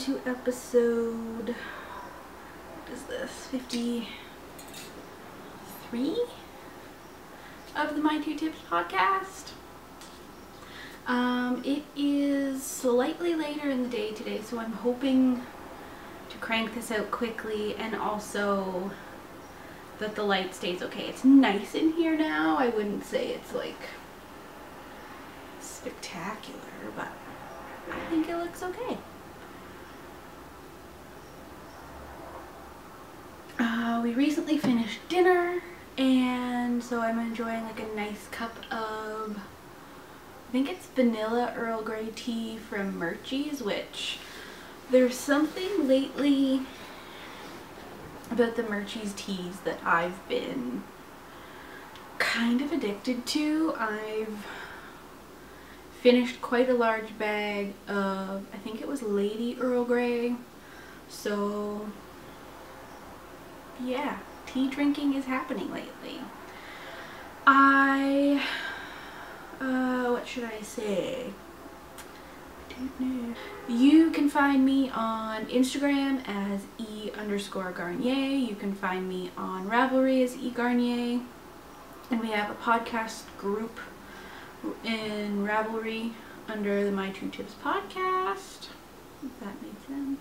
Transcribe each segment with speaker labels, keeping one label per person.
Speaker 1: to episode, what is this, 53 of the My Two Tips podcast. It is slightly later in the day today, so I'm hoping to crank this out quickly, and also that the light stays okay. It's nice in here now. I wouldn't say it's like spectacular, but I think it looks okay. We recently finished dinner, and so I'm enjoying like a nice cup of, I think it's vanilla Earl Grey tea from Murchie's, which there's something lately about the Murchie's teas that I've been kind of addicted to. I've finished quite a large bag of, I think it was Lady Earl Grey. So yeah, tea drinking is happening lately. What should I say? I don't know. You can find me on Instagram as E_Garnier. You can find me on Ravelry as eGarnier. And we have a podcast group in Ravelry under the My Two Tips podcast, if that makes sense.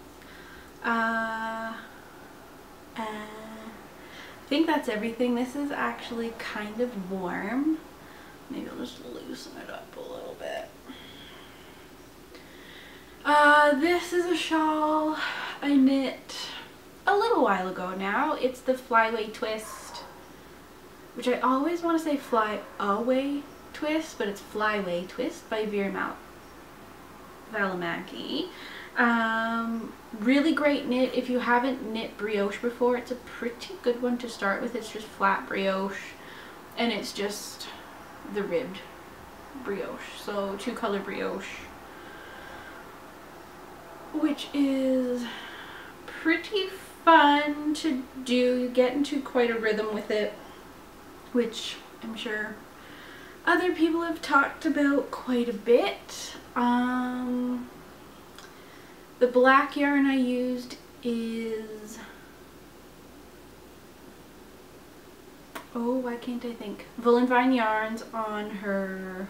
Speaker 1: I think that's everything. This is actually kind of warm. Maybe I'll just loosen it up a little bit. This is a shawl I knit a little while ago now. It's the FLYWAY twist, which I always want to say FLYWAY twist, but it's FLYWAY twist by VALIMAKI. Really great knit. If you haven't knit brioche before, it's a pretty good one to start with. It's just flat brioche, and it's just the ribbed brioche, so 2-color brioche, which is pretty fun to do. You get into quite a rhythm with it, which I'm sure other people have talked about quite a bit. The black yarn I used is, oh, why can't I think? Wool & Vine Yarns on her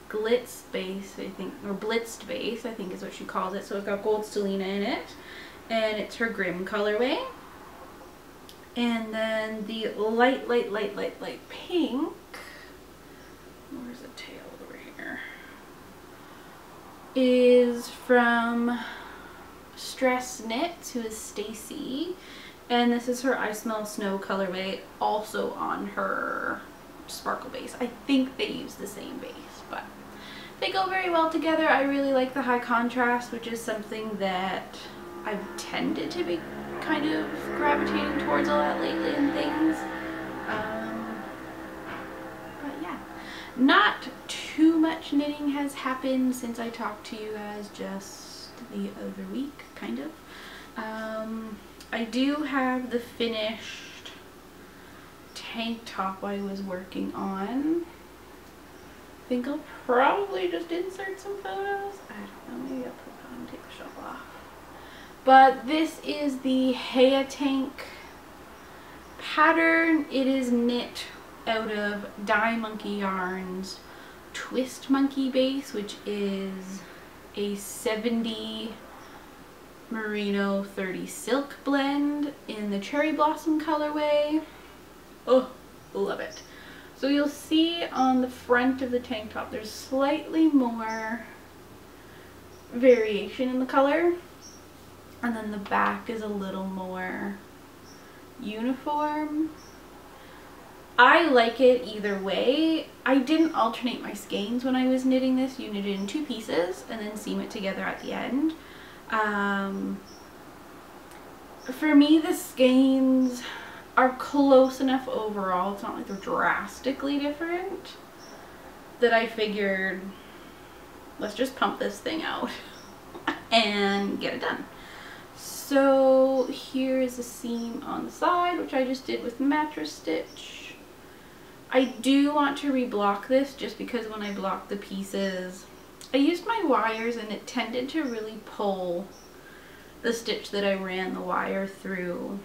Speaker 1: glitz base, I think, or blitzed base, I think is what she calls it. So it's got gold stellina in it, and it's her Grim colorway. And then the light pink, where's the tail over here, is from Stress Knits, who is Stacy, and this is her I Smell Snow colorway, also on her sparkle base. I think they use the same base, but they go very well together. I really like the high contrast, which is something that I've tended to be kind of gravitating towards a lot lately in things. But yeah, not too much knitting has happened since I talked to you guys just the other week, kind of. I do have the finished tank top I was working on. I think I'll probably just insert some photos. I don't know, maybe I'll put it on and take the shawl off. But this is the HEYA tank pattern. It is knit out of Dye Monkey Yarns Twist Monkey base, which is a 70 merino 30 silk blend in the Cherry Blossom colorway. Oh, love it. So you'll see on the front of the tank top there's slightly more variation in the color, and then the back is a little more uniform. I like it either way. I didn't alternate my skeins when I was knitting this. You knit it in 2 pieces and then seam it together at the end. For me, the skeins are close enough overall. It's not like they're drastically different, that I figured, let's just pump this thing out and get it done. So here is a seam on the side, which I just did with mattress stitch. I do want to reblock this just because when I blocked the pieces, I used my wires and it tended to really pull the stitch that I ran the wire through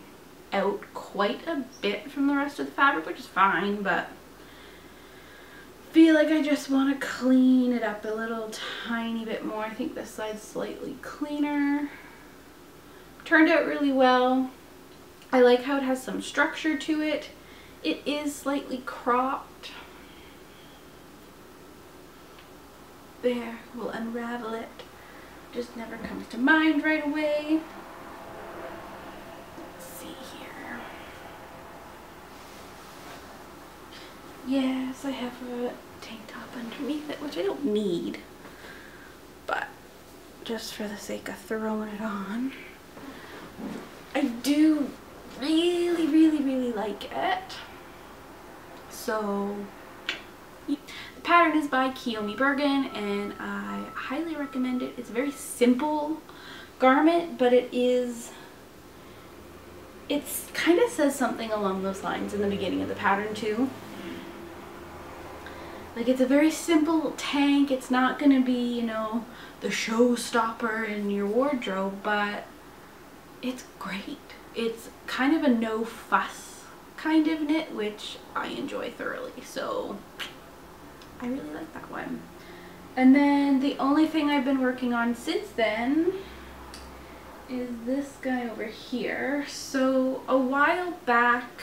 Speaker 1: out quite a bit from the rest of the fabric, which is fine, but I feel like I just want to clean it up a little tiny bit more. I think this side's slightly cleaner. Turned out really well. I like how it has some structure to it. It is slightly cropped. There, we'll unravel it. Just never comes to mind right away. Let's see here. Yes, I have a tank top underneath it, which I don't need, but just for the sake of throwing it on. I do really like it. So the pattern is by KIYOMI BURGIN, and I highly recommend it. It's a very simple garment, but it's kind of says something along those lines in the beginning of the pattern too. Like, it's a very simple tank. It's not going to be, you know, the showstopper in your wardrobe, but it's great. It's kind of a no fuss kind of knit, which I enjoy thoroughly. So I really like that one. And then the only thing I've been working on since then is this guy over here. So a while back,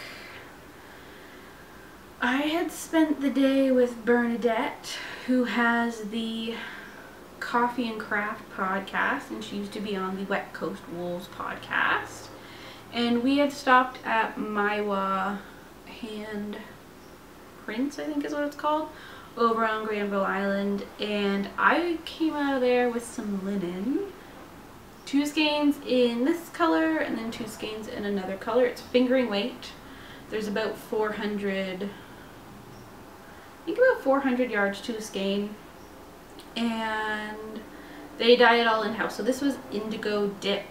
Speaker 1: I had spent the day with Bernadette, who has the Coffee and Craft podcast, and she used to be on the Wet Coast Wools podcast. And we had stopped at Maiwa Hand Prints, I think is what it's called, over on Granville Island. And I came out of there with some linen. 2 skeins in this color and then 2 skeins in another color. It's fingering weight. There's about 400, I think about 400 yards to a skein. And they dye it all in-house. So this was Indigo Dip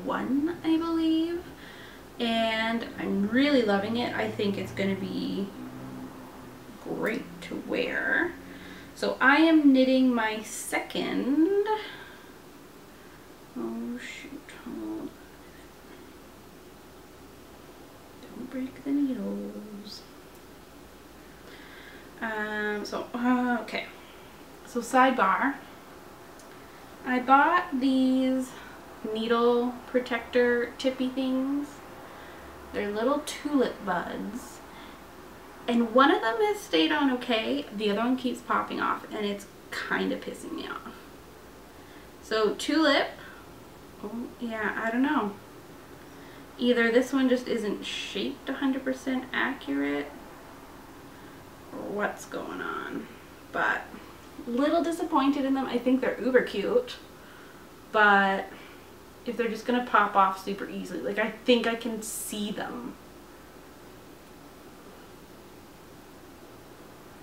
Speaker 1: 1, I believe, and I'm really loving it. I think it's going to be great to wear. So I am knitting my second, oh shoot, hold on, don't break the needles. Okay, so sidebar, I bought these needle protector tippy things. They're little tulip buds, and one of them has stayed on okay, the other one keeps popping off, and it's kind of pissing me off. So tulip, oh yeah, I don't know, either this one just isn't shaped 100% accurate or what's going on, but a little disappointed in them. I think they're uber cute, but if they're just gonna pop off super easily, like I think I can see them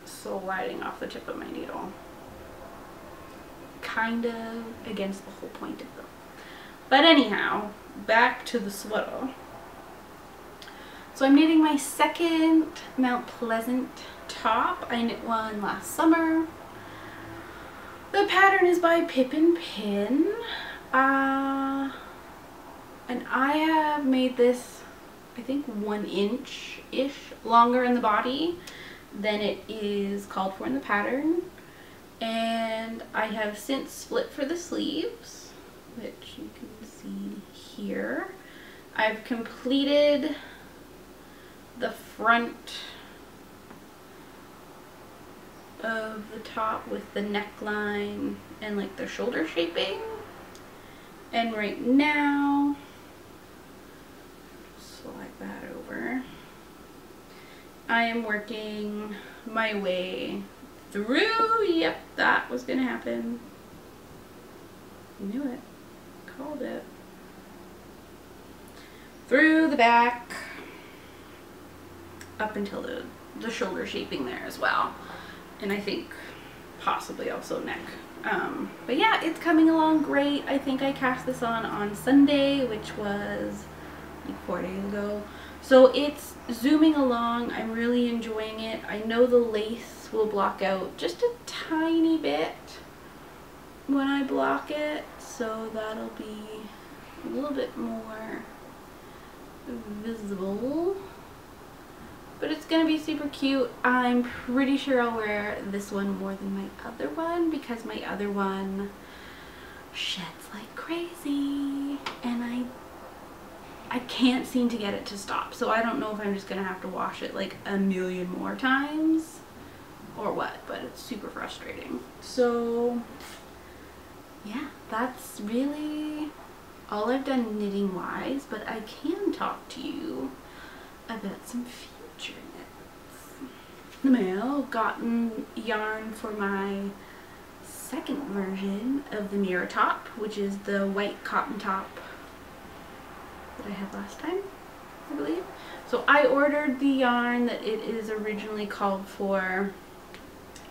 Speaker 1: sliding off the tip of my needle. Kind of against the whole point of them. But anyhow, back to the sweater. So I'm knitting my second Mount Pleasant top. I knit one last summer. The pattern is by Pip and Pin. And I have made this, I think, 1 inch-ish longer in the body than it is called for in the pattern. And I have since split for the sleeves, which you can see here. I've completed the front of the top with the neckline and like the shoulder shaping. And right now, slide that over, I am working my way through, yep, that was gonna happen. Knew it, called it. Through the back, up until the shoulder shaping there as well. And I think possibly also neck. But yeah, it's coming along great. I think I cast this on Sunday, which was like 4 days ago. So it's zooming along. I'm really enjoying it. I know the lace will block out just a tiny bit when I block it, so that'll be little bit more visible. But it's gonna be super cute. I'm pretty sure I'll wear this one more than my other one because my other one sheds like crazy and I can't seem to get it to stop. So I don't know if I'm just gonna have to wash it like a million more times or what, but it's super frustrating. So yeah, that's really all I've done knitting wise, but I can talk to you about some future knits. In the mail, gotten yarn for my second version of the mirror top, which is the white cotton top that I had last time, I believe. So I ordered the yarn that it is originally called for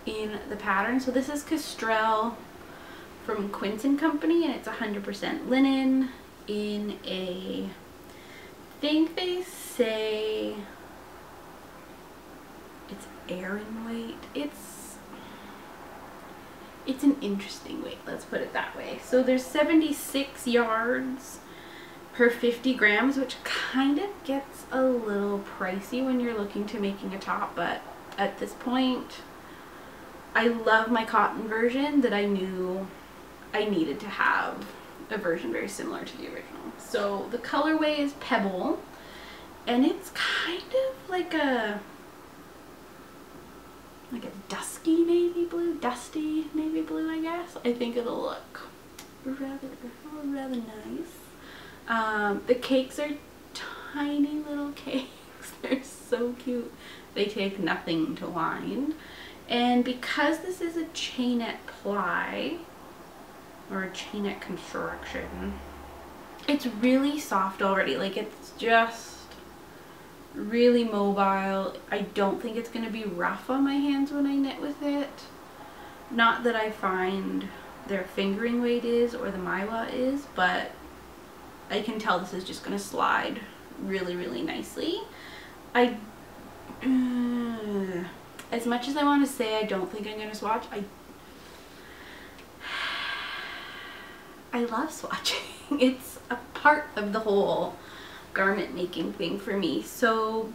Speaker 1: in the pattern. So this is Kestrel from Quince & Company, and it's 100% linen in a, I think they say it's Aran weight. It's an interesting weight, let's put it that way. So there's 76 yards per 50 grams, which kind of gets a little pricey when you're looking to making a top, but at this point I love my cotton version that I knew I needed to have a version very similar to the original. So the colorway is Pebble, and it's kind of like a dusty navy blue, I guess. I think it'll look rather nice. The cakes are tiny little cakes. They're so cute. They take nothing to wind. And because this is a chainette ply, or a chainette construction, it's really soft already. Like, it's just really mobile. I don't think it's going to be rough on my hands when I knit with it. Not that I find their fingering weight is or the Miwa is, but I can tell this is just going to slide really nicely. As much as I want to say I don't think I'm going to swatch, I love swatching. It's a part of the whole garment making thing for me. So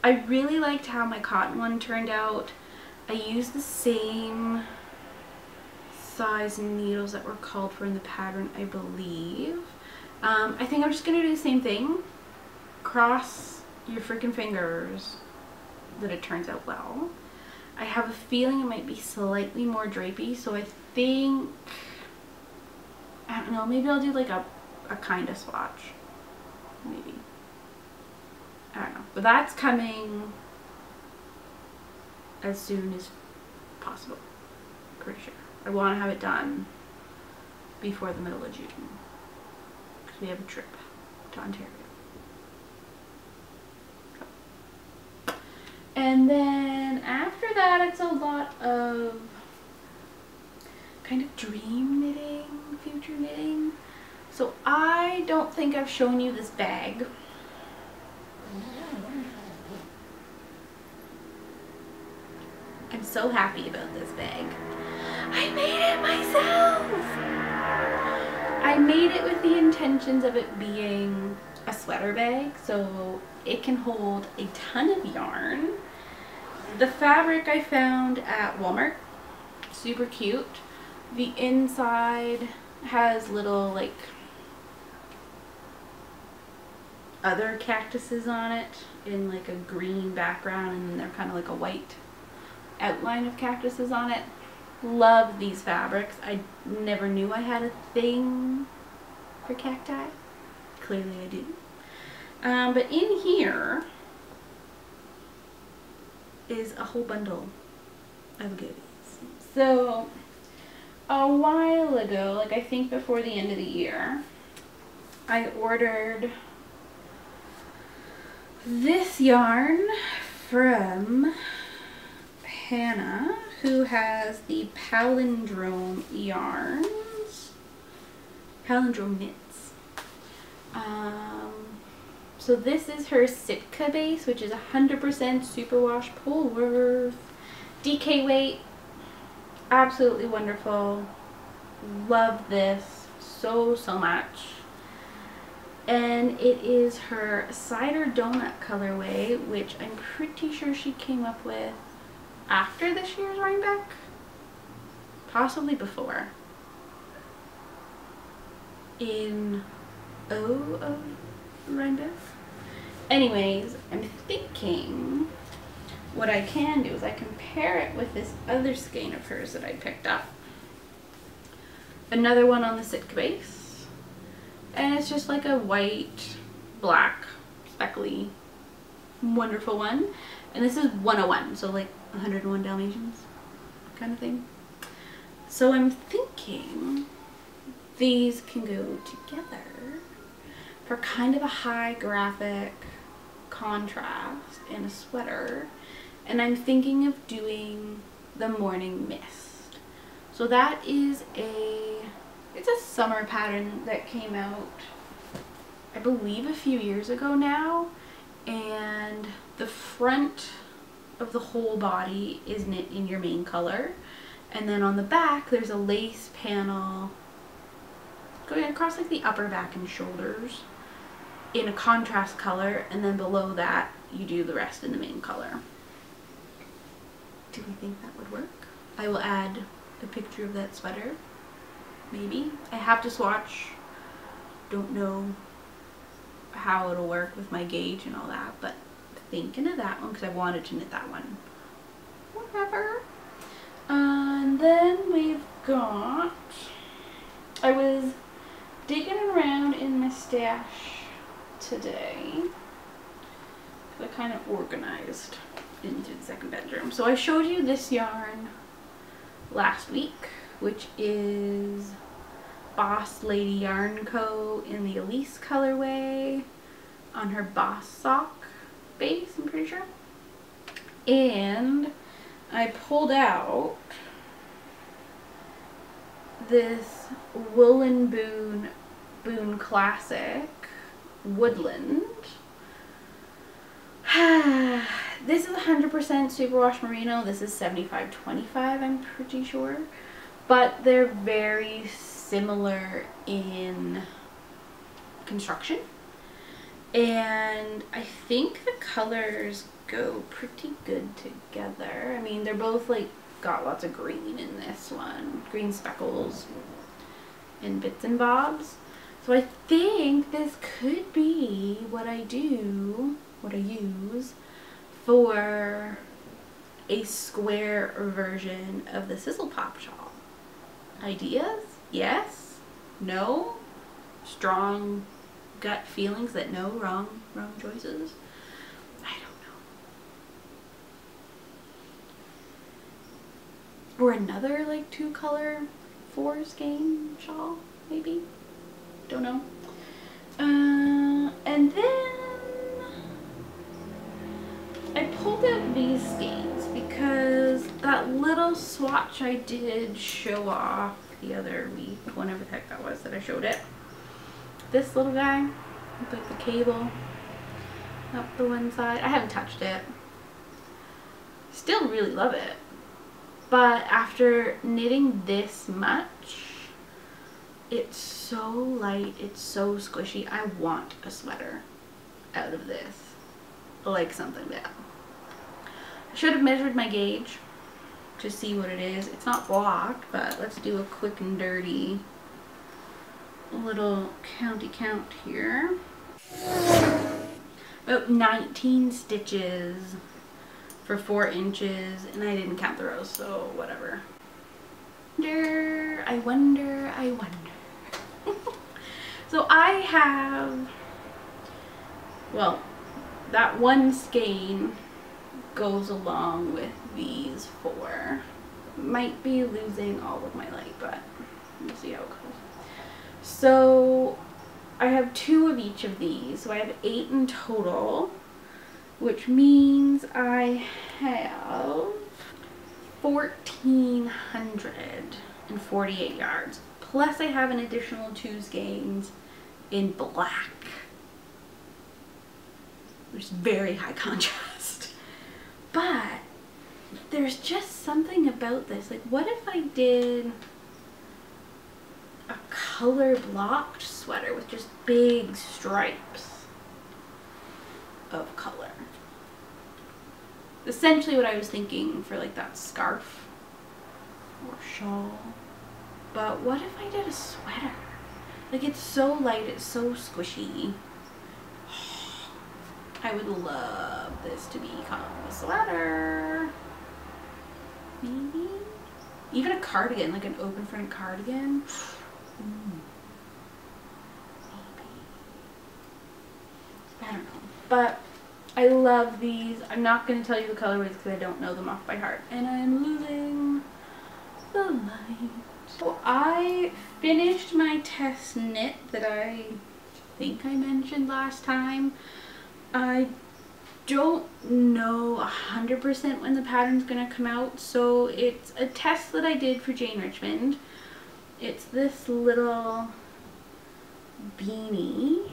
Speaker 1: I really liked how my cotton one turned out. I used the same size needles that were called for in the pattern, I believe. I think I'm just gonna do the same thing. Cross your freaking fingers that it turns out well. I have a feeling it might be slightly more drapey, so I think, I don't know, maybe I'll do like a kind of swatch. Maybe. I don't know. But that's coming as soon as possible. Pretty sure. I want to have it done before the middle of June. Because we have a trip to Ontario. And then after that, it's a lot of kind of dream knitting, future knitting. So I don't think I've shown you this bag. I'm so happy about this bag. I made it myself! I made it with the intentions of it being a sweater bag, so it can hold a ton of yarn. The fabric I found at Walmart, super cute. The inside has little like other cactuses on it in like a green background, and then they're kind of like a white outline of cactuses on it. Love these fabrics. I never knew I had a thing for cacti. Clearly I do. But in here is a whole bundle of goodies. So a while ago, like I think before the end of the year, I ordered this yarn from Hannah, who has the palindrome yarns, palindrome knits. So this is her Sitka base, which is 100% superwash Polworth, DK weight, absolutely wonderful. Love this so much. And it is her cider donut colorway, which I'm pretty sure she came up with after this year's Rhinebeck, possibly before. In O of Rhinebeck. Anyways, I'm thinking what I can do is I can pair it with this other skein of hers that I picked up. Another one on the Sitka base. And it's just like a white, black, speckly, wonderful one. And this is 101, so like 101 Dalmatians kind of thing. So I'm thinking these can go together for kind of a high graphic contrast in a sweater. And I'm thinking of doing the Morning Mist. So that is it's a summer pattern that came out, I believe, a few years ago now. And the front of the whole body is knit in your main color. And then on the back, there's a lace panel going across like the upper back and shoulders in a contrast color. And then below that, you do the rest in the main color. Do we think that would work? I will add a picture of that sweater. Maybe. I have to swatch. Don't know how it'll work with my gauge and all that, but thinking of that one because I wanted to knit that one. Whatever. And then we've got, I was digging around in my stash today. I kind of organized into the second bedroom. So I showed you this yarn last week, which is Boss Lady Yarn Co. in the Elise colorway on her Boss sock base, I'm pretty sure. And I pulled out this Woolen Boon Classic Woodland. This is 100% superwash merino. This is 75-25, I'm pretty sure. But they're very similar in construction. And I think the colors go pretty good together. I mean, they're both like got lots of green in this one. Green speckles and bits and bobs. So I think this could be what I use for a square version of the Sizzle Pop shawl. Ideas? Yes? No? Strong gut feelings that no, wrong choices? I don't know. Or another like 2-color 4 skein shawl, maybe? Don't know. And then I pulled out these skeins because that little swatch I did show off the other week, whenever the heck that was that I showed it. This little guy with like the cable up the one side. I haven't touched it. Still really love it. But after knitting this much, it's so light, it's so squishy. I want a sweater out of this. Like something bad. I should have measured my gauge to see what it is. It's not blocked, but let's do a quick and dirty little county count here. About 19 stitches for 4 inches, and I didn't count the rows, so whatever. I wonder. So I have, well, that one skein goes along with these 4. Might be losing all of my light, but we'll see how it goes. So I have 2 of each of these, so I have 8 in total, which means I have 1,448 yards. Plus I have an additional 2 skeins in black. There's very high contrast. But there's just something about this. Like, what if I did a color blocked sweater with just big stripes of color. Essentially what I was thinking for like that scarf or shawl. But what if I did a sweater? Like, it's so light, it's so squishy. I would love this to become a sweater. Maybe? Even a cardigan, like an open front cardigan. Maybe. I don't know. But I love these. I'm not going to tell you the colorways because I don't know them off by heart. And I'm losing the light. So I finished my test knit that I think I mentioned last time. I don't know 100% when the pattern's gonna come out, so it's a test that I did for Jane Richmond. It's this little beanie,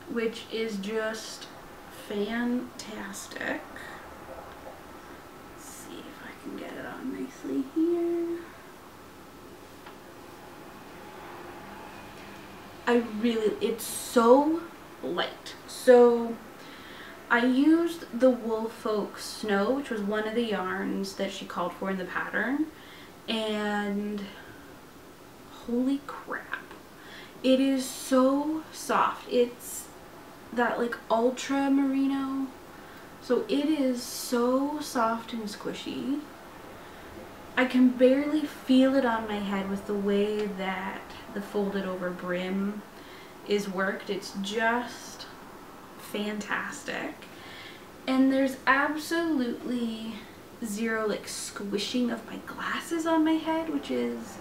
Speaker 1: which is just fantastic. Let's see if I can get it on nicely here. It's so light. So I used the Wool Folk Snow, which was one of the yarns that she called for in the pattern, and holy crap, it is so soft. It's that like ultra merino, so it is so soft and squishy. I can barely feel it on my head with the way that the folded over brim is worked. It's just fantastic. And there's absolutely zero like squishing of my glasses on my head, which is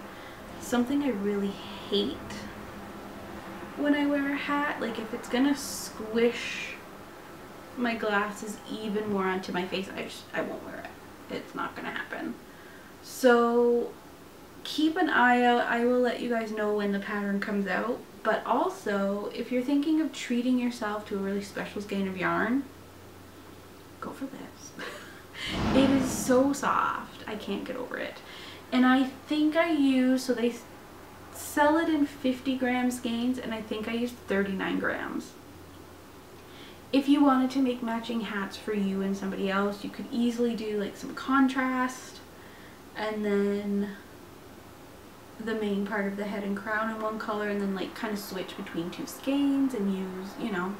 Speaker 1: something I really hate when I wear a hat. Like, if it's gonna squish my glasses even more onto my face, I won't wear it. It's not gonna happen. So keep an eye out. I will let you guys know when the pattern comes out. But also, if you're thinking of treating yourself to a really special skein of yarn, go for this. It is so soft. I can't get over it. And I think I used, so they sell it in 50 gram skeins, and I think I used 39 grams. If you wanted to make matching hats for you and somebody else, you could easily do like some contrast, and then the main part of the head and crown in one color, and then like kind of switch between two skeins and use, you know,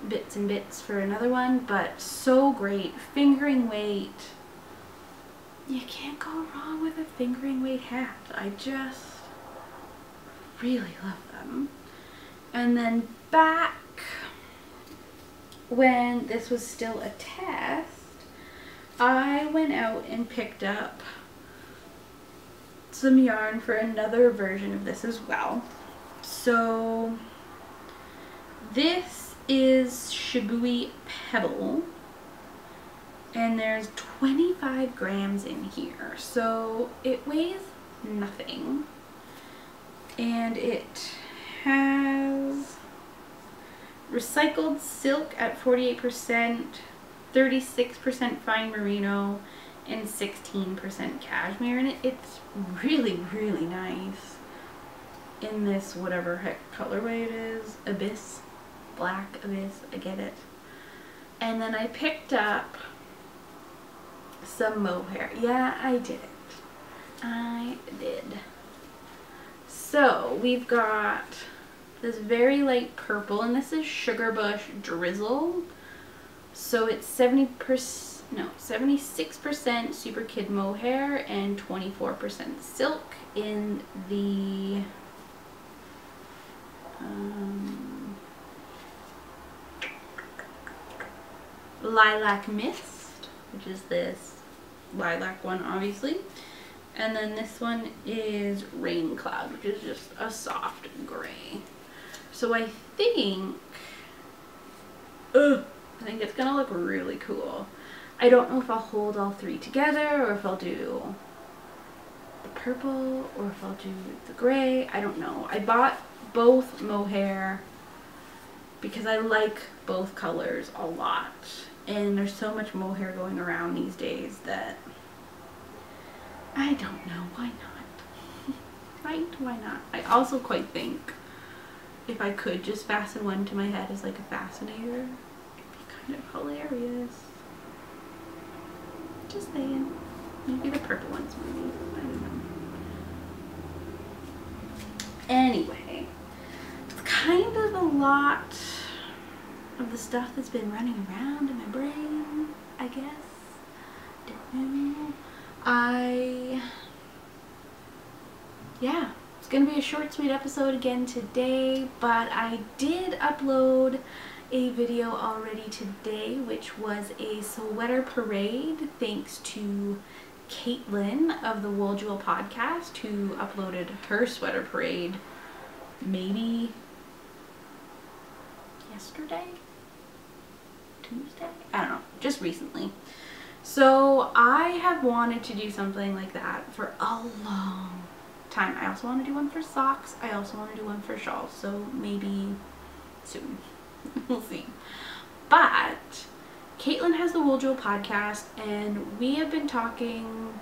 Speaker 1: bits and bits for another one. But so great. Fingering weight. You can't go wrong with a fingering weight hat. I just really love them. And then back when this was still a test, I went out and picked up some yarn for another version of this as well. So this is Shibui Pebble, and there's 25 grams in here, so it weighs nothing, and it has recycled silk at 48%, 36% fine merino, and 16% cashmere in it. It's really, really nice in this whatever heck colorway it is. Abyss, black abyss, I get it. And then I picked up some mohair. Yeah, I did it. I did. So we've got this very light purple, and this is Sugar Bush Drizzle. So it's 76% Super Kid mohair and 24% silk in the Lilac Mist, which is this lilac one obviously, and then this one is Rain Cloud, which is just a soft gray. So I think it's gonna look really cool. I don't know if I'll hold all three together, or if I'll do the purple, or if I'll do the gray. I don't know. I bought both mohair because I like both colors a lot, and there's so much mohair going around these days that I don't know, why not? Right? Why not? I also quite think if I could just fasten one to my head as like a fascinator, it'd be kind of hilarious. Just saying. Maybe the purple ones, maybe. I don't know. Anyway, it's kind of a lot of the stuff that's been running around in my brain, I guess. Don't know. Yeah, it's gonna be a short, sweet episode again today, but I did upload a video already today, which was a sweater parade, thanks to Caitlin of the WoolJewel Podcast, who uploaded her sweater parade maybe yesterday? Tuesday? I don't know, just recently. So I have wanted to do something like that for a long time. I also want to do one for socks. I also want to do one for shawls, so maybe soon. We'll see. But Caitlin has the WoolJewel Podcast, and we have been talking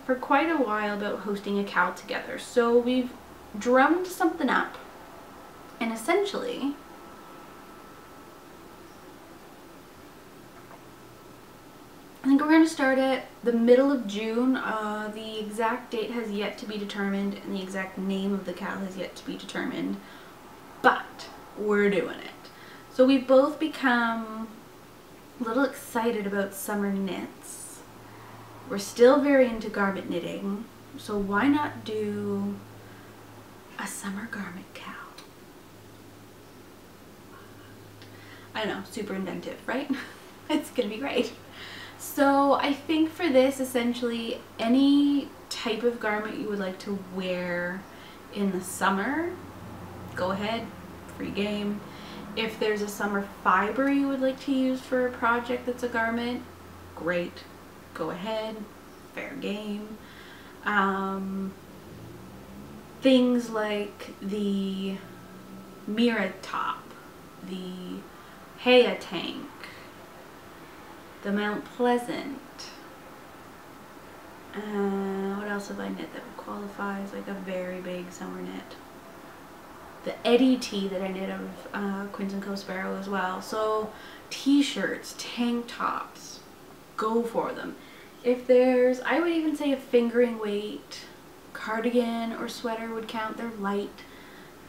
Speaker 1: for quite a while about hosting a cowl together. So we've drummed something up, and essentially I think we're going to start it the middle of June. The exact date has yet to be determined, and the exact name of the cowl has yet to be determined, but we're doing it. So we've both become a little excited about summer knits. We're still very into garment knitting, so why not do a summer garment cowl? I know, super inventive, right? It's gonna be great. So I think for this, essentially any type of garment you would like to wear in the summer, go ahead, free game. If there's a summer fiber you would like to use for a project that's a garment, great, go ahead, fair game. Things like the VEERA top, the HEYA tank, the Mount Pleasant. What else have I knit that would qualify as like a very big summer knit? The Eddie tee that I knit of Quinns & Co. Sparrow as well. So t-shirts, tank tops, go for them. If there's, I would even say a fingering weight cardigan or sweater would count. They're light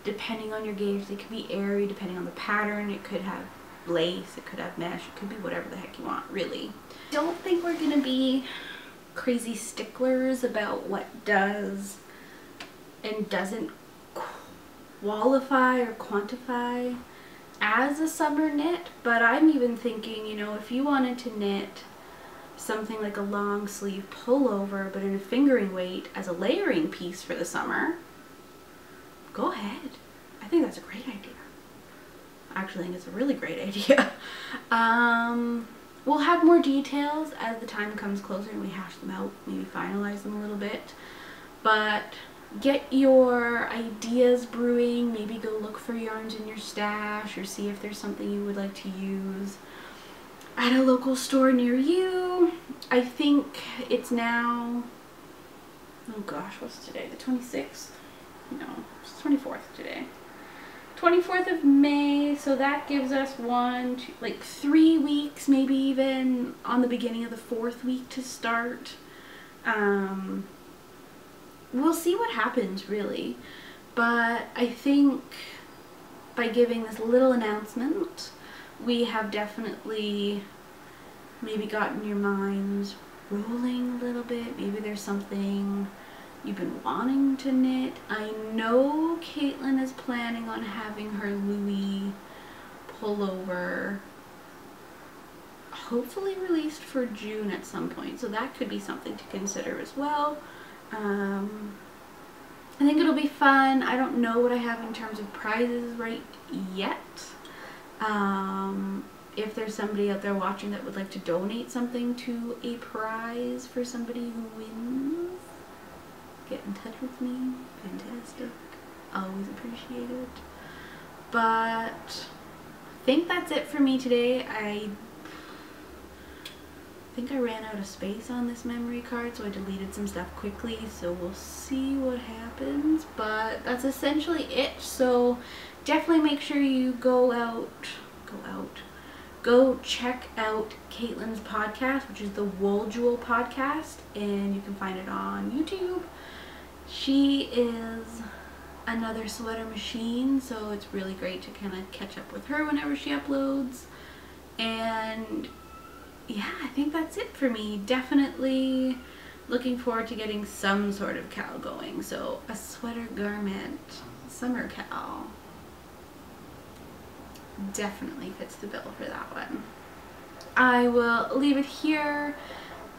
Speaker 1: depending on your gauge. They could be airy depending on the pattern. It could have lace, it could have mesh, it could be whatever the heck you want, really. Don't think we're gonna be crazy sticklers about what does and doesn't qualify or quantify as a summer knit, but I'm even thinking, you know, if you wanted to knit something like a long sleeve pullover but in a fingering weight as a layering piece for the summer, go ahead. I think that's a great idea. I actually think it's a really great idea. We'll have more details as the time comes closer and we hash them out, maybe finalize them a little bit. But get your ideas brewing, maybe go look for yarns in your stash or see if there's something you would like to use at a local store near you. I think it's now, oh gosh, what's today? The 26th? No, it's 24th today. 24th of May, so that gives us 3 weeks, maybe even on the beginning of the 4th week to start. We'll see what happens, really, but I think by giving this little announcement, we have definitely maybe gotten your minds rolling a little bit. Maybe there's something you've been wanting to knit. I know Caitlin is planning on having her Louis pullover hopefully released for June at some point, so that could be something to consider as well. I think it'll be fun. I don't know what I have in terms of prizes right yet. If there's somebody out there watching that would like to donate something to a prize for somebody who wins, get in touch with me. Fantastic. Always appreciate it. But I think that's it for me today. I think I ran out of space on this memory card, so I deleted some stuff quickly, so we'll see what happens. But that's essentially it. So definitely make sure you go check out Caitlin's podcast, which is the WoolJewel Podcast, and you can find it on YouTube. She is another sweater machine, so it's really great to kind of catch up with her whenever she uploads. And yeah, I think that's it for me. Definitely looking forward to getting some sort of cowl going. So a sweater garment summer cowl definitely fits the bill for that one. I will leave it here.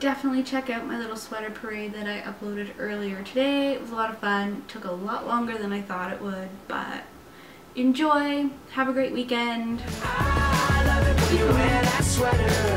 Speaker 1: Definitely check out my little sweater parade that I uploaded earlier today. It was a lot of fun. It took a lot longer than I thought it would, but enjoy. Have a great weekend. I love it when you wear that sweater.